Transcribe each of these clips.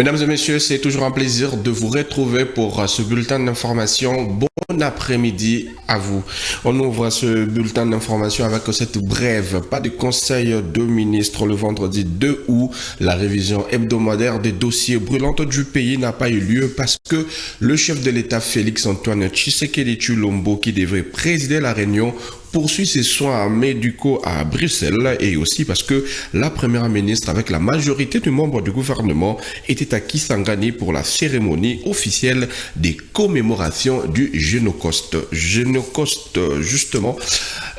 Mesdames et messieurs, c'est toujours un plaisir de vous retrouver pour ce bulletin d'information. Bon après-midi à vous. On ouvre ce bulletin d'information avec cette brève. Pas de conseil de ministre le vendredi 2 août. La révision hebdomadaire des dossiers brûlants du pays n'a pas eu lieu parce que le chef de l'État Félix-Antoine Tshisekedi Tshilombo, qui devrait présider la réunion, poursuit ses soins médicaux à Bruxelles, et aussi parce que la première ministre, avec la majorité des membres du gouvernement, était à Kisangani pour la cérémonie officielle des commémorations du Génocoste. Génocoste, justement,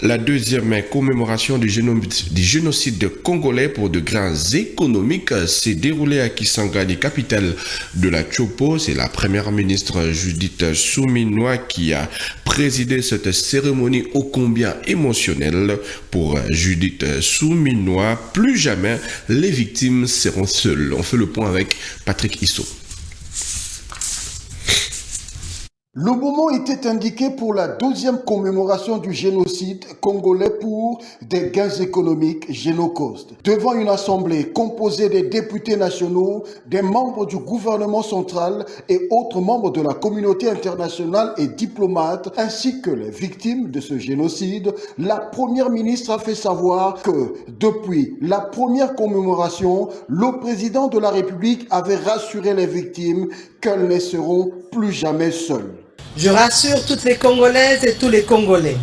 la deuxième commémoration du génocide congolais pour de grains économiques s'est déroulée à Kisangani, capitale de la Tchopo. C'est la première ministre Judith Suminwa qui a présidé cette cérémonie ô combien émotionnelle. Pour Judith Suminwa, plus jamais les victimes seront seules. On fait le point avec Patrick Issot. Le moment était indiqué pour la 12e commémoration du génocide congolais pour des gains économiques Génocoste. Devant une assemblée composée des députés nationaux, des membres du gouvernement central et autres membres de la communauté internationale et diplomates, ainsi que les victimes de ce génocide, la première ministre a fait savoir que depuis la première commémoration, le président de la République avait rassuré les victimes qu'elles ne seront plus jamais seules. Je rassure toutes les Congolaises et tous les Congolais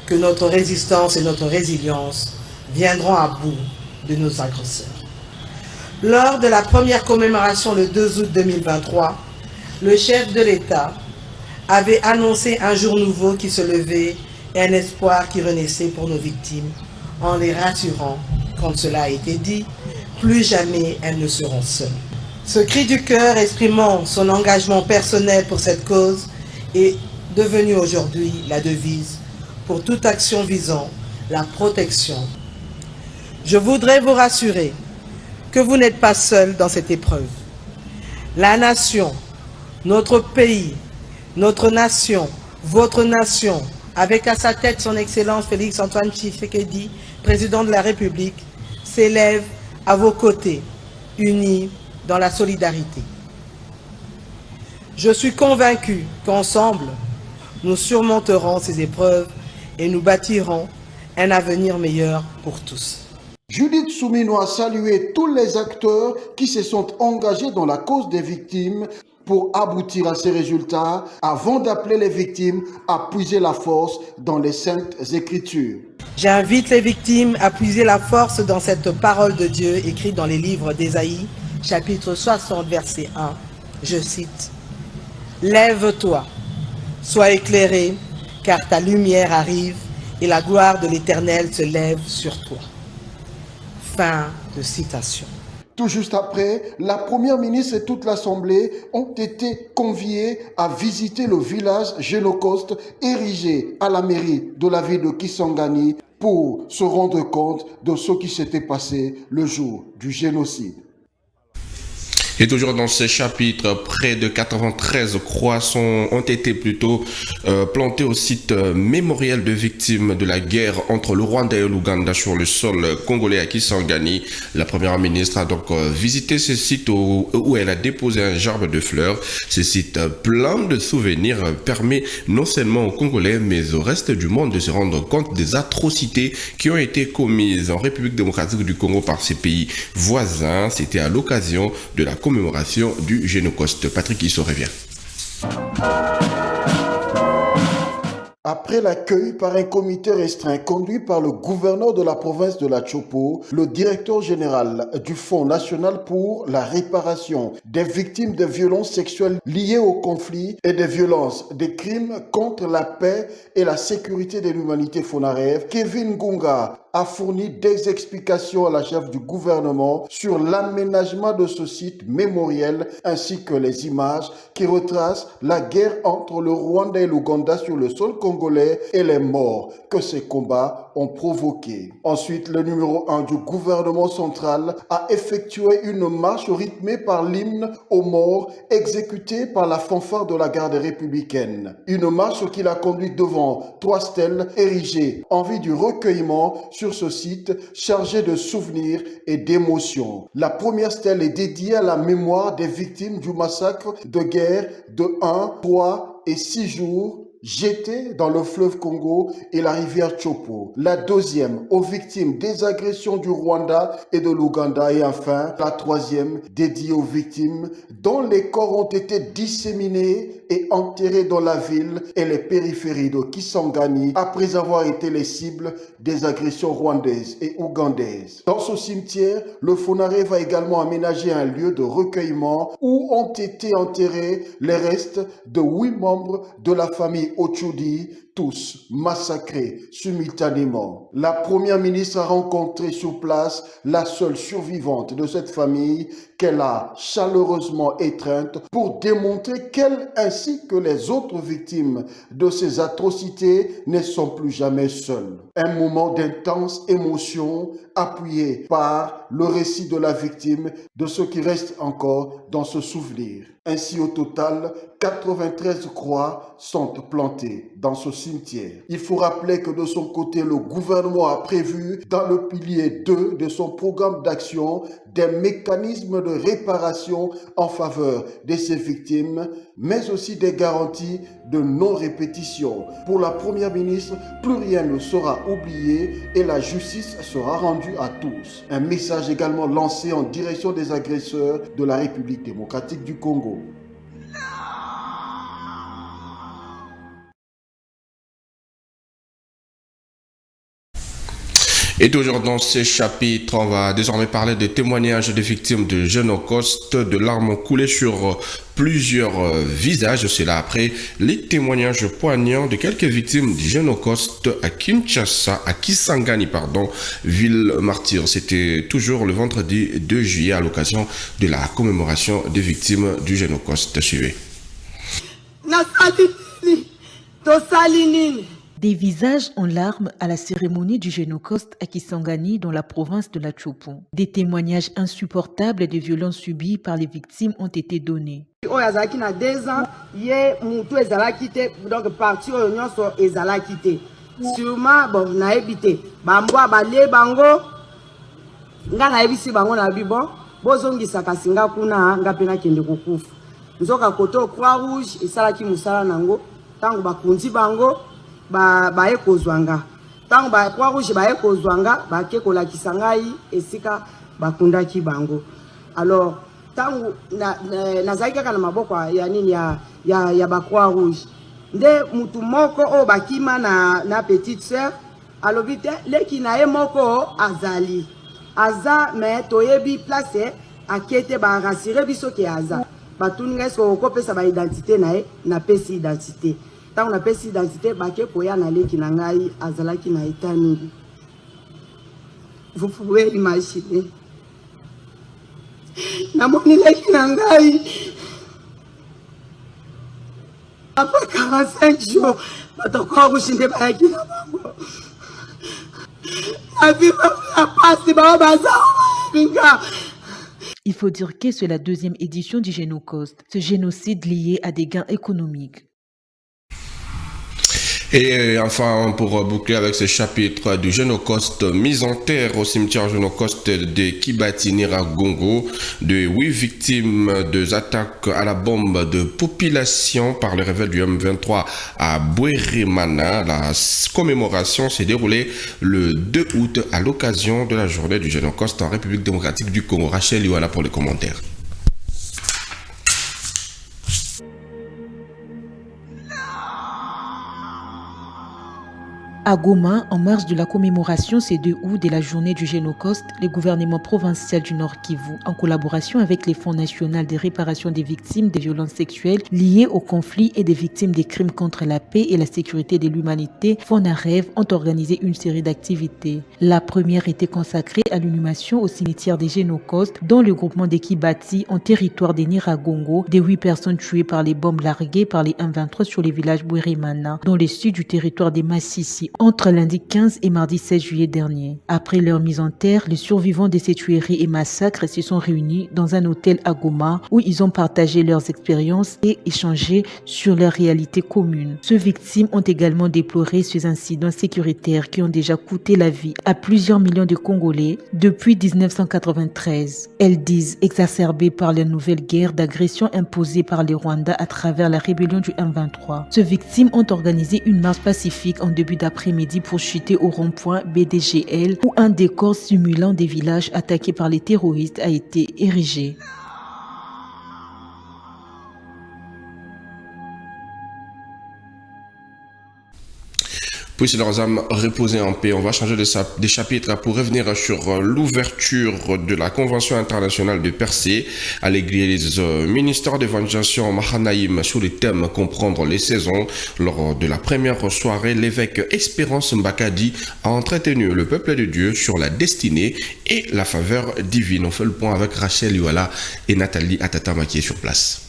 que notre résistance et notre résilience viendront à bout de nos agresseurs. Lors de la première commémoration le 2 août 2023, le chef de l'État avait annoncé un jour nouveau qui se levait et un espoir qui renaissait pour nos victimes, en les rassurant, comme cela a été dit, plus jamais elles ne seront seules. Ce cri du cœur exprimant son engagement personnel pour cette cause est devenu aujourd'hui la devise pour toute action visant la protection. Je voudrais vous rassurer que vous n'êtes pas seul dans cette épreuve. La nation, notre pays, notre nation, votre nation, avec à sa tête son Excellence Félix-Antoine Tshisekedi, président de la République, s'élève à vos côtés, unis dans la solidarité. Je suis convaincu qu'ensemble, nous surmonterons ces épreuves et nous bâtirons un avenir meilleur pour tous. Judith Suminwa a salué tous les acteurs qui se sont engagés dans la cause des victimes pour aboutir à ces résultats, avant d'appeler les victimes à puiser la force dans les saintes écritures. J'invite les victimes à puiser la force dans cette parole de Dieu écrite dans les livres d'Ésaïe, chapitre 60, verset 1. Je cite: « Lève-toi, sois éclairé, car ta lumière arrive et la gloire de l'Éternel se lève sur toi. » Fin de citation. Tout juste après, la première ministre et toute l'Assemblée ont été conviés à visiter le village Génocoste érigé à la mairie de la ville de Kisangani pour se rendre compte de ce qui s'était passé le jour du génocide. Et toujours dans ce chapitre, près de 93 croix ont été plantées au site mémoriel de victimes de la guerre entre le Rwanda et l'Ouganda sur le sol congolais à Kisangani. La première ministre a donc visité ce site où elle a déposé un gerbe de fleurs. Ce site plein de souvenirs permet non seulement aux Congolais mais au reste du monde de se rendre compte des atrocités qui ont été commises en République démocratique du Congo par ces pays voisins. C'était à l'occasion de la commémoration du Génocoste. Patrick Issot revient. Après l'accueil par un comité restreint conduit par le gouverneur de la province de la Tchopo, le directeur général du Fonds national pour la réparation des victimes de violences sexuelles liées au conflit et des violences, des crimes contre la paix et la sécurité de l'humanité FONAREV, Kevin Ngunga, a fourni des explications à la chef du gouvernement sur l'aménagement de ce site mémoriel ainsi que les images qui retracent la guerre entre le Rwanda et l'Ouganda sur le sol congolais et les morts que ces combats ont provoqués. Ensuite, le numéro 1 du gouvernement central a effectué une marche rythmée par l'hymne aux morts exécutée par la fanfare de la garde républicaine. Une marche qui l'a conduit devant 3 stèles érigées en vue du recueillement sur sur ce site chargé de souvenirs et d'émotions. La première stèle est dédiée à la mémoire des victimes du massacre de guerre de 1, 3 et 6 jours jetés dans le fleuve Congo et la rivière Chopo. La deuxième aux victimes des agressions du Rwanda et de l'Ouganda. Et enfin, la troisième dédiée aux victimes dont les corps ont été disséminés et enterrés dans la ville et les périphéries de Kisangani après avoir été les cibles des agressions rwandaises et ougandaises. Dans ce cimetière, le Fonaré va également aménager un lieu de recueillement où ont été enterrés les restes de 8 membres de la famille Ochudi, tous massacrés simultanément. La première ministre a rencontré sur place la seule survivante de cette famille qu'elle a chaleureusement étreinte pour démontrer qu'elle ainsi que les autres victimes de ces atrocités ne sont plus jamais seules. Un moment d'intense émotion appuyé par le récit de la victime, de ce qui reste encore dans ce souvenir. Ainsi, au total, 93 croix sont plantées dans ce cimetière. Il faut rappeler que de son côté, le gouvernement a prévu dans le pilier 2 de son programme d'action des mécanismes de réparation en faveur de ces victimes, mais aussi des garanties de non-répétition. Pour la première ministre, plus rien ne sera oublié et la justice sera rendue à tous. Un message également lancé en direction des agresseurs de la République démocratique du Congo. Et toujours dans ces chapitres, on va désormais parler des témoignages des victimes de Génocoste, de larmes coulées sur plusieurs visages. C'est là après les témoignages poignants de quelques victimes du Génocoste à Kinshasa, à Kisangani, ville martyre. C'était toujours le vendredi 2 juillet à l'occasion de la commémoration des victimes du Génocoste. Suivez. Des visages en larmes à la cérémonie du Génocoste à Kisangani dans la province de la Chopo. Des témoignages insupportables des violences subies par les victimes ont été donnés. Sûrement, bon, na évité. Bamboa balé bango. Nga na ebisi bango na bibo. Bozongisa kasinga kuna nga pena kende kokufa. Nzoka koto Croix Rouge esalaki musala nango. Tango bakunzi bango ba ekozwanga. Tango ba Croix Rouge ba ekozwanga ba kekola kisangai esika bakundaki bango. Alors tango na zaika kana maboko ya nini ya ba Croix Rouge. Nde mutu moko o bakima na petite sœur alobite leki na ye moko azali aza me toyebi place akete ba rassurer biso ke aza batuninga so ko pesa ba identité na ye na pesi identité tango na pesi identité bake koya na leki na ngai azalaki na etani. Vous pouvez imaginer na moni leki na ngai après 45 jours, il faut dire que c'est la deuxième édition du Génocoste, ce génocide lié à des gains économiques. Et enfin, pour boucler avec ce chapitre du Génocoste, mise en terre au cimetière Génocoste de Kibati Nyiragongo, de 8 victimes des attaques à la bombe de population par le rebelle du M23 à Bouérimana. La commémoration s'est déroulée le 2 août à l'occasion de la journée du Génocoste en République démocratique du Congo. Rachel Iwana pour les commentaires. À Goma, en marge de la commémoration ces 2 août de la journée du Génocoste, le gouvernement provincial du Nord Kivu, en collaboration avec les Fonds national de réparation des victimes des violences sexuelles liées au conflit et des victimes des crimes contre la paix et la sécurité de l'humanité, FONAREV, ont organisé une série d'activités. La première était consacrée à l'inhumation au cimetière des Génocostes, dans le groupement des Kibati, en territoire des Nyiragongo, des 8 personnes tuées par les bombes larguées par les M23 sur les villages Bouérimana, dans le sud du territoire des Massissi, entre lundi 15 et mardi 16 juillet dernier. Après leur mise en terre, les survivants de ces tueries et massacres se sont réunis dans un hôtel à Goma où ils ont partagé leurs expériences et échangé sur leur réalité commune. Ces victimes ont également déploré ces incidents sécuritaires qui ont déjà coûté la vie à plusieurs millions de Congolais depuis 1993. Elles disent exacerbées par la nouvelle guerre d'agression imposée par les Rwandais à travers la rébellion du M23. Ces victimes ont organisé une marche pacifique en début d'après-midi pour chuter au rond-point BDGL où un décor simulant des villages attaqués par les terroristes a été érigé. Puissent leurs âmes reposer en paix. On va changer de chapitre pour revenir sur l'ouverture de la Convention internationale de Percé à l'église ministère d'évangélisation Mahanaïm sur le thème comprendre les saisons. Lors de la première soirée, l'évêque Espérance Mbakadi a entretenu le peuple de Dieu sur la destinée et la faveur divine. On fait le point avec Rachel Yuala et Nathalie Atatama qui est sur place.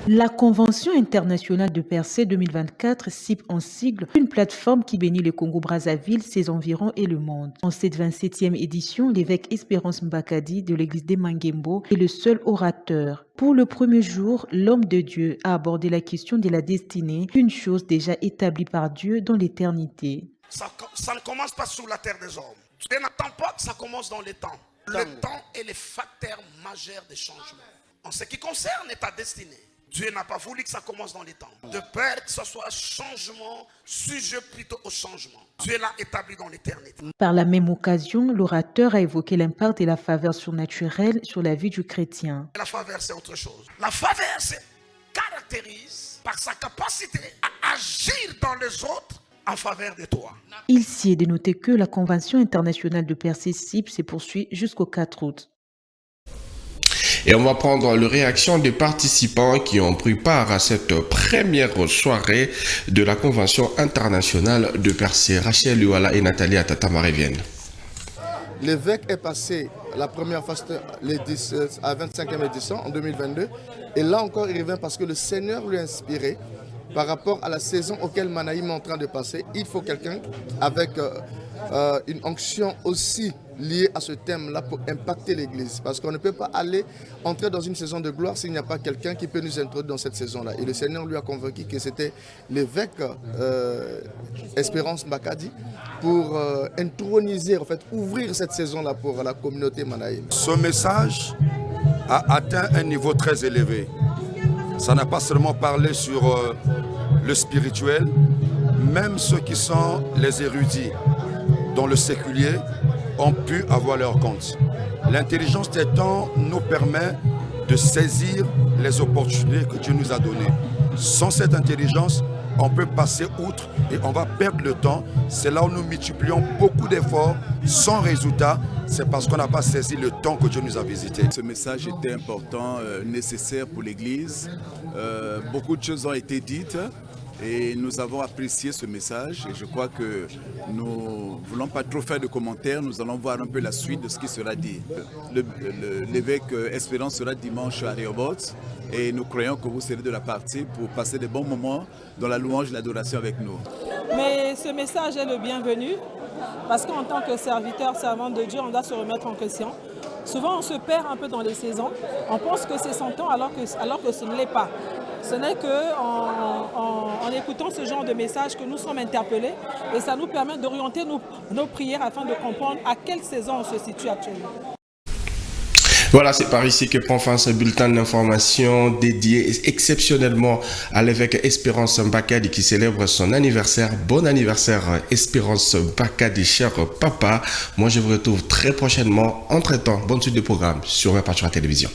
La Convention internationale de Percé 2024, CIP en sigle, une plateforme qui bénit le Congo-Brazzaville, ses environs et le monde. En cette 27e édition, l'évêque Espérance Mbakadi de l'église des Mangembo est le seul orateur. Pour le premier jour, l'homme de Dieu a abordé la question de la destinée, une chose déjà établie par Dieu dans l'éternité. Ça ne commence pas sur la terre des hommes. Dieu n'attend pas que ça commence dans les temps. Le temps est le facteur majeur des changements. En ce qui concerne ta destinée, Dieu n'a pas voulu que ça commence dans les temps. De peur que ce soit changement, sujet plutôt au changement. Dieu l'a établi dans l'éternité. Par la même occasion, l'orateur a évoqué l'impact de la faveur surnaturelle sur la vie du chrétien. La faveur, c'est autre chose. La faveur se caractérise par sa capacité à agir dans les autres en faveur de toi. Il s'y est de noter que la Convention internationale de Percé CIP se poursuit jusqu'au 4 août. Et on va prendre les réactions des participants qui ont pris part à cette première soirée de la Convention internationale de Percé. Rachel Yuala et Nathalie Atatama reviennent. L'évêque est passé la première fois à 25e édition en 2022. Et là encore, il revient parce que le Seigneur lui a inspiré par rapport à la saison auquel Manaïm est en train de passer. Il faut quelqu'un avec une onction aussi liée à ce thème-là pour impacter l'Église. Parce qu'on ne peut pas entrer dans une saison de gloire s'il n'y a pas quelqu'un qui peut nous introduire dans cette saison-là. Et le Seigneur lui a convaincu que c'était l'évêque Espérance Mbakadi pour introniser, en fait, ouvrir cette saison-là pour la communauté Manaïm. Ce message a atteint un niveau très élevé. Ça n'a pas seulement parlé sur le spirituel, même ceux qui sont les érudits dans le séculier ont pu avoir leur compte. L'intelligence des temps nous permet de saisir les opportunités que Dieu nous a données. Sans cette intelligence, on peut passer outre et on va perdre le temps. C'est là où nous multiplions beaucoup d'efforts sans résultat. C'est parce qu'on n'a pas saisi le temps que Dieu nous a visité. Ce message était important, nécessaire pour l'Église. Beaucoup de choses ont été dites. Et nous avons apprécié ce message et je crois que nous ne voulons pas trop faire de commentaires, nous allons voir un peu la suite de ce qui sera dit. L'évêque Espérance sera dimanche à Rehoboth et nous croyons que vous serez de la partie pour passer des bons moments dans la louange et l'adoration avec nous. Mais ce message est le bienvenu parce qu'en tant que serviteur, servante de Dieu, on doit se remettre en question. Souvent on se perd un peu dans les saisons, on pense que c'est son temps alors que ce ne l'est pas. Ce n'est qu'en écoutant ce genre de message que nous sommes interpellés et ça nous permet d'orienter nos prières afin de comprendre à quelle saison on se situe actuellement. Voilà, c'est par ici que prend fin ce bulletin d'information dédié exceptionnellement à l'évêque Espérance Mbakadi qui célèbre son anniversaire. Bon anniversaire Espérance Mbakadi, cher papa. Moi je vous retrouve très prochainement. Entre-temps, bonne suite de programme sur Patriote Télévision.